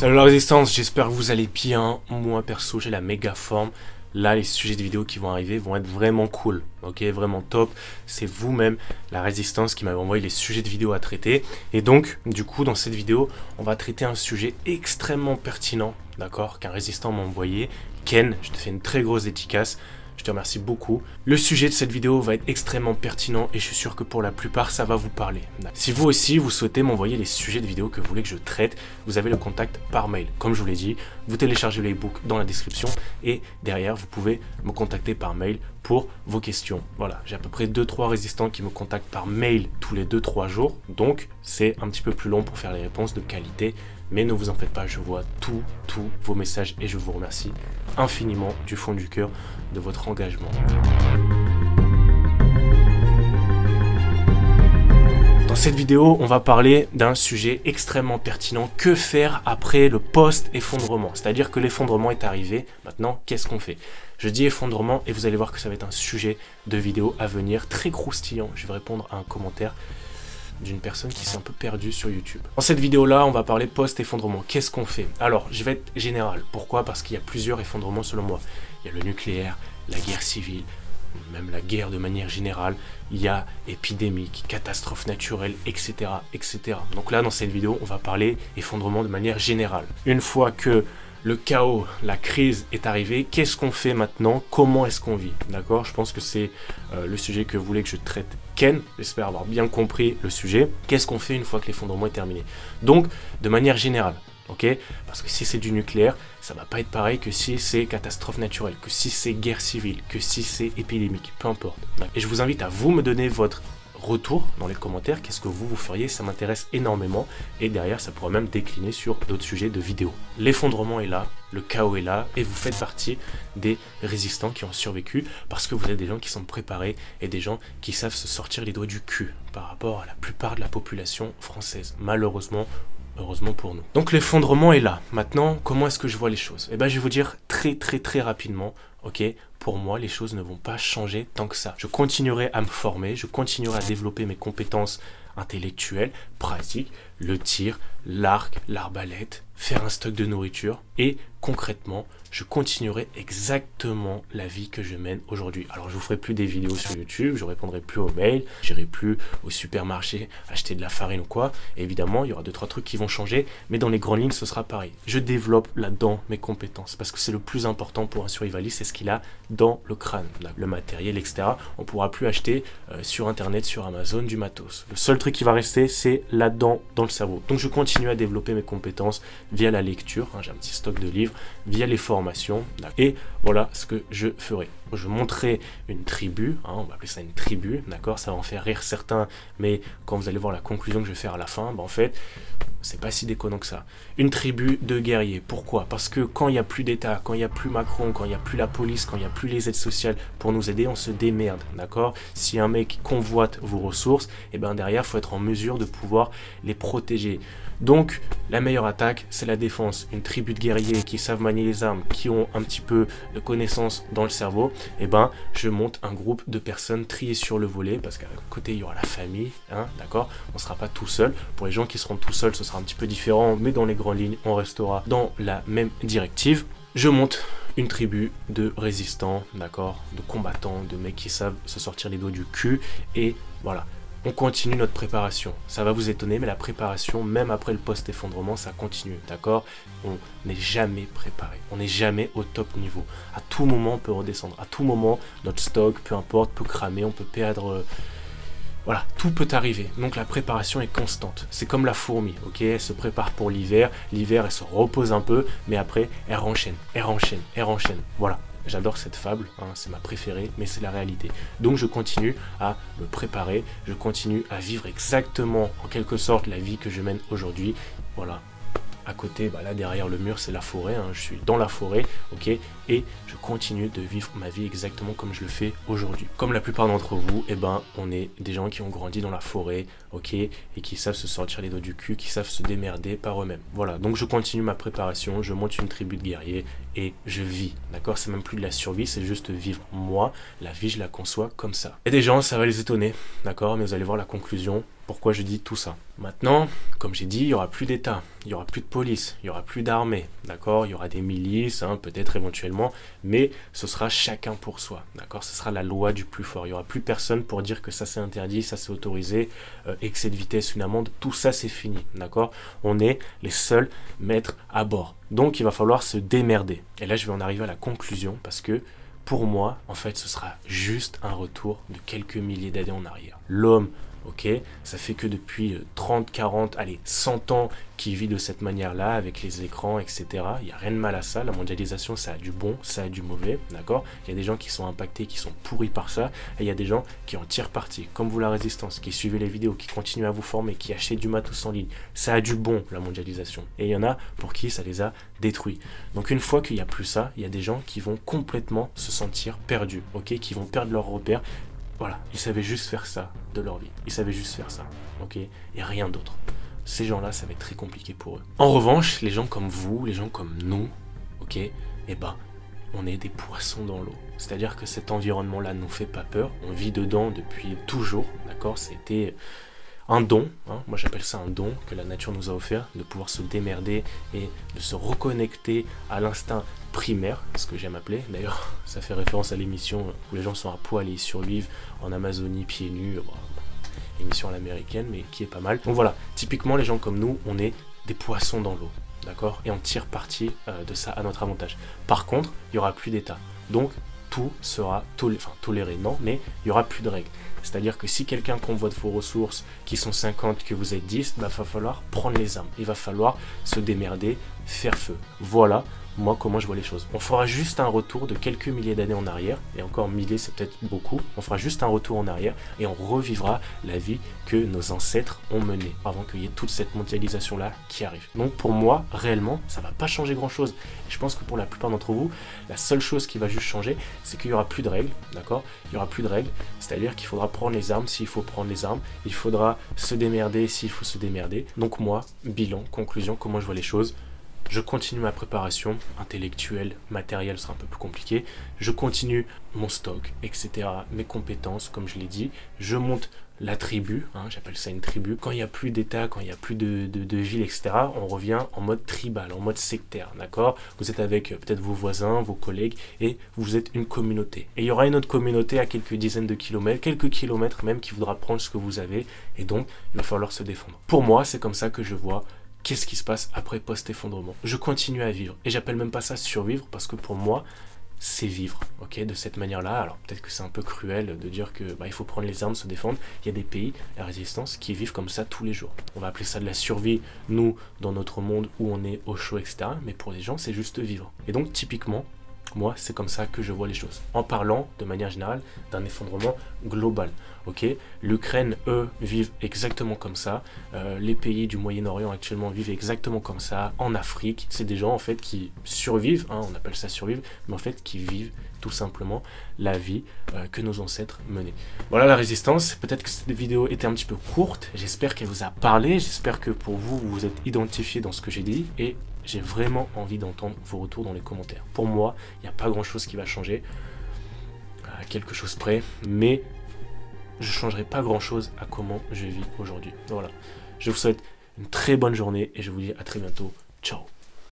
Salut la résistance, j'espère que vous allez bien. Moi perso j'ai la méga forme. Là les sujets de vidéos qui vont arriver vont être vraiment cool, ok, vraiment top. C'est vous-même, la résistance, qui m'avez envoyé les sujets de vidéos à traiter. Et donc du coup dans cette vidéo on va traiter un sujet extrêmement pertinent, d'accord, qu'un résistant m'a envoyé. Ken, je te fais une très grosse dédicace. Je te remercie beaucoup. Le sujet de cette vidéo va être extrêmement pertinent et je suis sûr que pour la plupart, ça va vous parler. Si vous aussi, vous souhaitez m'envoyer les sujets de vidéos que vous voulez que je traite, vous avez le contact par mail. Comme je vous l'ai dit, vous téléchargez l'ebook dans la description et derrière, vous pouvez me contacter par mail pour vos questions. Voilà, j'ai à peu près 2-3 résistants qui me contactent par mail tous les 2-3 jours. Donc, c'est un petit peu plus long pour faire les réponses de qualité. Mais ne vous en faites pas, je vois tous vos messages et je vous remercie infiniment du fond du cœur de votre engagement. Dans cette vidéo, on va parler d'un sujet extrêmement pertinent. Que faire après le post-effondrement? C'est-à-dire que l'effondrement est arrivé. Maintenant, qu'est-ce qu'on fait? Je dis effondrement et vous allez voir que ça va être un sujet de vidéo à venir très croustillant. Je vais répondre à un commentaire d'une personne qui s'est un peu perdue sur YouTube. Dans cette vidéo-là, on va parler post-effondrement. Qu'est-ce qu'on fait? Alors, je vais être général. Pourquoi? Parce qu'il y a plusieurs effondrements selon moi. Il y a le nucléaire, la guerre civile, même la guerre de manière générale. Il y a épidémique, catastrophes naturelles, etc., etc. Donc là, dans cette vidéo, on va parler effondrement de manière générale. Une fois que le chaos, la crise est arrivée, qu'est-ce qu'on fait maintenant? Comment est-ce qu'on vit? D'accord? Je pense que c'est le sujet que vous voulez que je traite. Ken, j'espère avoir bien compris le sujet. Qu'est-ce qu'on fait une fois que l'effondrement est terminé? Donc, de manière générale, ok? Parce que si c'est du nucléaire, ça va pas être pareil que si c'est catastrophe naturelle, que si c'est guerre civile, que si c'est épidémique, peu importe. Et je vous invite à vous me donner votre retour dans les commentaires, qu'est-ce que vous feriez, ça m'intéresse énormément et derrière ça pourra même décliner sur d'autres sujets de vidéos. L'effondrement est là, le chaos est là et vous faites partie des résistants qui ont survécu parce que vous êtes des gens qui sont préparés et des gens qui savent se sortir les doigts du cul par rapport à la plupart de la population française, malheureusement. Heureusement pour nous. Donc l'effondrement est là. Maintenant, comment est-ce que je vois les choses? Eh bien, je vais vous dire très rapidement, ok? Pour moi, les choses ne vont pas changer tant que ça. Je continuerai à me former, je continuerai à développer mes compétences intellectuelles, pratiques, le tir, l'arc, l'arbalète, faire un stock de nourriture et concrètement, je continuerai exactement la vie que je mène aujourd'hui. Alors, je vous ferai plus des vidéos sur YouTube, je répondrai plus aux mails, j'irai plus au supermarché acheter de la farine ou quoi. Et évidemment, il y aura 2-3 trucs qui vont changer, mais dans les grandes lignes, ce sera pareil. Je développe là-dedans mes compétences parce que c'est le plus important pour un survivaliste, c'est ce qu'il a dans le crâne, le matériel, etc. On ne pourra plus acheter sur Internet, sur Amazon, du matos. Le seul truc qui va rester, c'est là-dedans, dans le cerveau. Donc, je continue à développer mes compétences via la lecture, hein, j'ai un petit stock de livres, via les formations, et voilà ce que je ferai. Je montrerai une tribu, hein, on va appeler ça une tribu, d'accord, ça va en faire rire certains, mais quand vous allez voir la conclusion que je vais faire à la fin, en fait, c'est pas si déconnant que ça. Une tribu de guerriers. Pourquoi? Parce que quand il n'y a plus d'État, quand il n'y a plus Macron, quand il n'y a plus la police, quand il n'y a plus les aides sociales pour nous aider, on se démerde, d'accord? Si un mec convoite vos ressources, et ben derrière, il faut être en mesure de pouvoir les protéger. Donc, la meilleure attaque, c'est la défense. Une tribu de guerriers qui savent manier les armes, qui ont un petit peu de connaissances dans le cerveau, et ben, je monte un groupe de personnes triées sur le volet, parce qu'à côté, il y aura la famille, hein, d'accord? On ne sera pas tout seul. Pour les gens qui seront tout seuls, ce sera un petit peu différent, mais dans les grandes lignes, on restera dans la même directive. Je monte une tribu de résistants, d'accord? De combattants, de mecs qui savent se sortir les doigts du cul, et voilà. On continue notre préparation. Ça va vous étonner, mais la préparation, même après le post-effondrement, ça continue, d'accord? On n'est jamais préparé. On n'est jamais au top niveau. À tout moment, on peut redescendre. À tout moment, notre stock, peu importe, peut cramer, on peut perdre... Voilà, tout peut arriver. Donc la préparation est constante. C'est comme la fourmi, ok? Elle se prépare pour l'hiver. L'hiver, elle se repose un peu, mais après, elle enchaîne, elle enchaîne, elle enchaîne. Voilà. J'adore cette fable, hein, c'est ma préférée, mais c'est la réalité. Donc je continue à me préparer, je continue à vivre exactement, en quelque sorte, la vie que je mène aujourd'hui. Voilà. À côté, bah là derrière le mur, c'est la forêt, hein, je suis dans la forêt, ok, et je continue de vivre ma vie exactement comme je le fais aujourd'hui. Comme la plupart d'entre vous, eh ben, on est des gens qui ont grandi dans la forêt, ok, et qui savent se sortir les doigts du cul, qui savent se démerder par eux-mêmes. Voilà, donc je continue ma préparation, je monte une tribu de guerriers et je vis, d'accord? C'est même plus de la survie, c'est juste vivre. Moi, la vie, je la conçois comme ça. Et des gens, ça va les étonner, d'accord? Mais vous allez voir la conclusion, Pourquoi je dis tout ça? Maintenant, comme j'ai dit, il n'y aura plus d'État, il n'y aura plus de police, il n'y aura plus d'armée, d'accord? Il y aura des milices, hein, peut-être éventuellement, mais ce sera chacun pour soi, d'accord? Ce sera la loi du plus fort. Il n'y aura plus personne pour dire que ça c'est interdit, ça c'est autorisé, excès de vitesse, une amende, tout ça c'est fini, d'accord? On est les seuls maîtres à bord. Donc il va falloir se démerder. Et là je vais en arriver à la conclusion parce que pour moi, en fait, ce sera juste un retour de quelques milliers d'années en arrière. L'homme, ok, ça fait que depuis 30, 40, allez, 100 ans qu'il vit de cette manière-là, avec les écrans, etc. Il n'y a rien de mal à ça. La mondialisation, ça a du bon, ça a du mauvais, d'accord? Il y a des gens qui sont impactés, qui sont pourris par ça, et il y a des gens qui en tirent parti, comme vous la Résistance, qui suivez les vidéos, qui continuent à vous former, qui achètent du matos en ligne. Ça a du bon, la mondialisation. Et il y en a pour qui ça les a détruits. Donc une fois qu'il n'y a plus ça, il y a des gens qui vont complètement se sentir perdus, ok? Qui vont perdre leurs repères. Voilà, ils savaient juste faire ça de leur vie. Ils savaient juste faire ça, ok? Et rien d'autre. Ces gens-là, ça va être très compliqué pour eux. En revanche, les gens comme vous, les gens comme nous, ok? Eh ben, on est des poissons dans l'eau. C'est-à-dire que cet environnement-là ne nous fait pas peur. On vit dedans depuis toujours, d'accord? C'était un don, hein, moi j'appelle ça un don que la nature nous a offert, de pouvoir se démerder et de se reconnecter à l'instinct primaire, ce que j'aime appeler. D'ailleurs, ça fait référence à l'émission où les gens sont à poil et ils survivent en Amazonie pieds nus, émission à l'américaine, mais qui est pas mal. Donc voilà, typiquement les gens comme nous, on est des poissons dans l'eau, d'accord? Et on tire parti de ça à notre avantage. Par contre, il n'y aura plus d'État. Donc, tout sera toléré, non, mais il n'y aura plus de règles. C'est-à-dire que si quelqu'un convoite vos ressources, qui sont 50, que vous êtes 10, il va falloir prendre les armes. Il va falloir se démerder, faire feu. Voilà, moi, comment je vois les choses. On fera juste un retour de quelques milliers d'années en arrière, et encore milliers, c'est peut-être beaucoup. On fera juste un retour en arrière, et on revivra la vie que nos ancêtres ont menée, avant qu'il y ait toute cette mondialisation-là qui arrive. Donc pour moi, réellement, ça ne va pas changer grand-chose. Et je pense que pour la plupart d'entre vous, la seule chose qui va juste changer, c'est qu'il n'y aura plus de règles, d'accord? Il n'y aura plus de règles, c'est-à-dire qu'il faudra prendre les armes s'il faut prendre les armes, il faudra se démerder s'il faut se démerder. Donc moi, bilan, conclusion, comment je vois les choses? Je continue ma préparation intellectuelle, matérielle sera un peu plus compliqué. Je continue mon stock, etc. Mes compétences, comme je l'ai dit. Je monte la tribu, hein, j'appelle ça une tribu. Quand il n'y a plus d'État, quand il n'y a plus de ville, etc., on revient en mode tribal, en mode sectaire, d'accord? Vous êtes avec peut-être vos voisins, vos collègues, et vous êtes une communauté. Et il y aura une autre communauté à quelques dizaines de kilomètres, quelques kilomètres même, qui voudra prendre ce que vous avez, et donc il va falloir se défendre. Pour moi, c'est comme ça que je vois qu'est-ce qui se passe après post-effondrement. Je continue à vivre, et j'appelle même pas ça survivre, parce que pour moi, c'est vivre, ok, de cette manière-là. Alors peut-être que c'est un peu cruel de dire que il faut prendre les armes, se défendre. Il y a des pays, la résistance, qui vivent comme ça tous les jours. On va appeler ça de la survie, nous, dans notre monde où on est au chaud, etc. Mais pour les gens, c'est juste vivre. Et donc, typiquement, moi, c'est comme ça que je vois les choses. En parlant, de manière générale, d'un effondrement global. Ok, l'Ukraine, eux, vivent exactement comme ça. Les pays du Moyen-Orient actuellement vivent exactement comme ça. En Afrique, c'est des gens en fait qui survivent, hein, on appelle ça survivre, mais en fait qui vivent tout simplement la vie que nos ancêtres menaient. Voilà la résistance. Peut-être que cette vidéo était un petit peu courte. J'espère qu'elle vous a parlé. J'espère que pour vous, vous vous êtes identifié dans ce que j'ai dit. Et j'ai vraiment envie d'entendre vos retours dans les commentaires. Pour moi, il n'y a pas grand-chose qui va changer, à quelque chose près, mais je ne changerai pas grand-chose à comment je vis aujourd'hui. Voilà. Je vous souhaite une très bonne journée et je vous dis à très bientôt. Ciao.